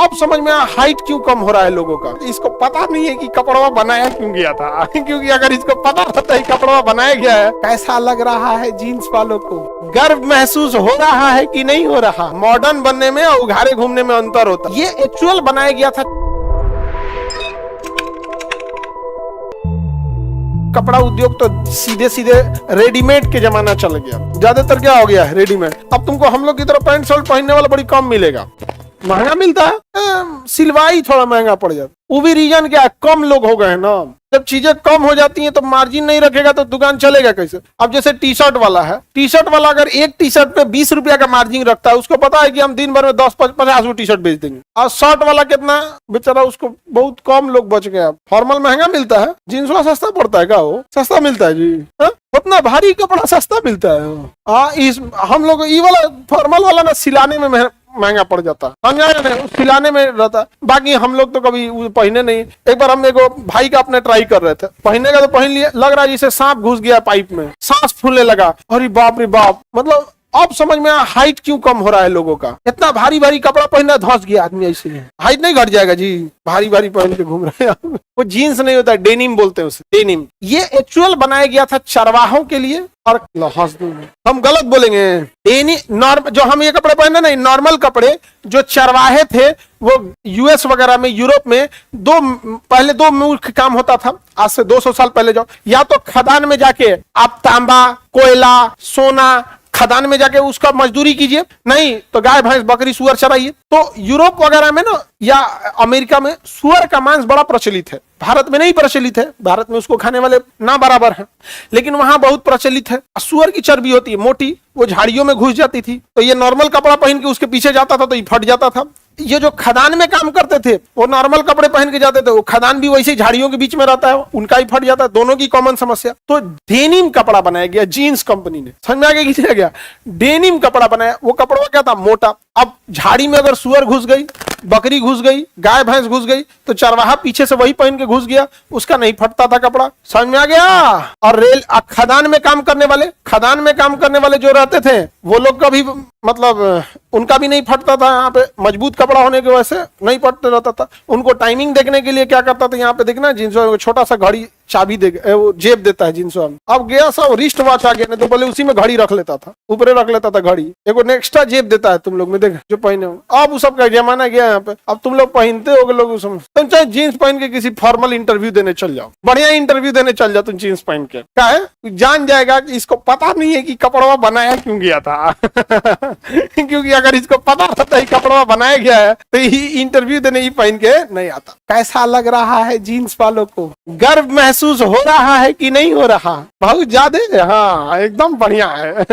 अब समझ में आया हाइट क्यों कम हो रहा है लोगों का। इसको पता नहीं है कि कपड़वा बनाया क्यों गया था क्योंकि अगर इसको पता रहता है कपड़वा बनाया गया है, कैसा लग रहा है जीन्स वालों को, गर्व महसूस हो रहा है कि नहीं हो रहा। मॉडर्न बनने में और उघारे घूमने में अंतर होता है। ये एक्चुअल बनाया गया था। कपड़ा उद्योग तो सीधे सीधे रेडीमेड के जमाना चल गया। ज्यादातर क्या हो गया है रेडीमेड। अब तुमको हम लोग की तरफ पैंट शर्ट पहनने वाला बड़ी कम मिलेगा, महंगा मिलता है, सिलवाई थोड़ा महंगा पड़ जाता। वो भी रीजन क्या है, कम लोग हो गए हैं ना। जब चीजें कम हो जाती हैं तो मार्जिन नहीं रखेगा तो दुकान चलेगा कैसे। अब जैसे टी शर्ट वाला है, टी शर्ट वाला अगर एक टी शर्ट पे 20 रुपया का मार्जिन रखता है, उसको पता है कि हम दिन भर में 10-50 टी शर्ट बेच देंगे। और शर्ट वाला कितना बेचारा, उसको बहुत कम लोग बच गए। फॉर्मल महंगा मिलता है, जींस वाला सस्ता पड़ता है। क्या वो सस्ता मिलता है जी, उतना भारी कपड़ा सस्ता मिलता है। इस हम लोग ये वाला फॉर्मल वाला ना सिलाने में महंगा पड़ जाता है, सिलाने में रहता। बाकी हम लोग तो कभी पहने नहीं। एक बार हम एगो भाई का अपने ट्राई कर रहे थे, पहने का तो पहन लिया, लग रहा है जैसे सांप घुस गया पाइप में, सांस फूलने लगा। अरे बाप रे बाप, मतलब अब समझ में आया हाइट क्यों कम हो रहा है लोगों का। इतना भारी भारी कपड़ा पहनना, धंस गया आदमी ऐसे। हाइट नहीं घट जाएगा जी, भारी भारी पहन के घूम रहे हैं। वो जीन्स नहीं होता, डेनिम बोलते हैं उसे, डेनिम। ये एक्चुअल बनाया गया था चरवाहों के लिए। और हम गलत बोलेंगे, जो हम ये कपड़े पहने ना, नॉर्मल कपड़े जो चरवाहे थे वो यूएस वगैरह में, यूरोप में पहले दो मुख्य काम होता था। आज से 200 साल पहले जाओ, या तो खदान में जाके आप तांबा, कोयला, सोना, खदान में जाके उसका मजदूरी कीजिए, नहीं तो गाय भैंस बकरी सुअर चराइए। तो यूरोप वगैरह में ना, या अमेरिका में सुअर का मांस बड़ा प्रचलित है। भारत में नहीं प्रचलित है, भारत में उसको खाने वाले ना बराबर हैं, लेकिन वहां बहुत प्रचलित है। सुअर की चर्बी होती है मोटी, वो झाड़ियों में घुस जाती थी, तो ये नॉर्मल कपड़ा पहन के उसके पीछे जाता था तो ये फट जाता था। ये जो खदान में काम करते थे वो नॉर्मल कपड़े पहन के जाते थे, वो खदान भी वैसे झाड़ियों के बीच में रहता है, उनका ही फट जाता है। दोनों की कॉमन समस्या। तो डेनिम कपड़ा बनाया गया जीन्स कंपनी ने। समझ में आ गया कि नहीं गया। डेनिम कपड़ा बनाया, वो कपड़ा क्या था, मोटा। अब झाड़ी में अगर सुअर घुस गई, बकरी घुस गई, गाय भैंस घुस गई, तो चरवाहा पीछे से वही पहन के घुस गया, उसका नहीं फटता था कपड़ा। समझ में आ गया। और खदान में काम करने वाले जो रहते थे वो लोग का भी मतलब उनका भी नहीं फटता था। यहाँ पे मजबूत कपड़ा होने की वजह से नहीं फटते रहता था। उनको टाइमिंग देखने के लिए क्या करता था, यहाँ पे देखना जींसों में छोटा सा घड़ी चाबी वो जेब देता है जींसों में। अब गया सब रिस्ट वॉच आ गया, नहीं तो पहले उसी में घड़ी रख लेता था, ऊपरे रख लेता था घड़ी। एगो एक्स्ट्रा जेब देता है तुम लोग में, देख जो पहने हो। अब उस सब का जमाना गया यहाँ पे। अब तुम लोग पहनते हो लोग, तुम चाहे जीन्स पहन के किसी फॉर्मल इंटरव्यू देने चल जाओ, बढ़िया इंटरव्यू देने चल जाओ तुम जीन्स पहन के। क्या है, जान जाएगा कि इसको पता नहीं है कि कपड़वा बनाया क्यों गया था क्योंकि अगर इसको पता रहता है कपड़वा बनाया गया है तो इंटरव्यू देने ही पहन के नहीं आता। कैसा लग रहा है जीन्स वालों को, गर्व महसूस हो रहा है कि नहीं हो रहा। बहुत ज्यादा, हाँ एकदम बढ़िया है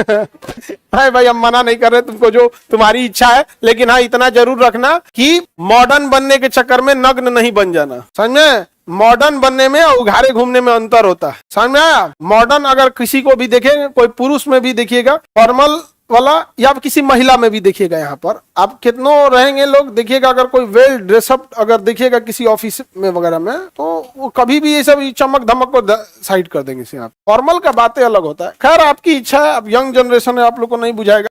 भाई हम मना नहीं कर रहे तुमको, जो तुम्हारी इच्छा है, लेकिन हाँ इतना जरूर रखना कि मॉडर्न बनने के चक्कर में नग्न नहीं बन जाना। समझ में, मॉडर्न बनने में और उघारे घूमने में अंतर होता है। समझ में आया। मॉडर्न अगर किसी को भी देखेंगे, कोई पुरुष में भी देखिएगा फॉर्मल वाला, या किसी महिला में भी देखिएगा, यहाँ पर आप कितनों रहेंगे लोग देखिएगा, अगर कोई वेल ड्रेसअप अगर देखिएगा किसी ऑफिस में वगैरह में, तो वो कभी भी ये सब चमक धमक को साइड कर देंगे। फॉर्मल का बातें अलग होता है। खैर आपकी इच्छा है, अब यंग जनरेशन है, आप लोग को नहीं बुझाएगा।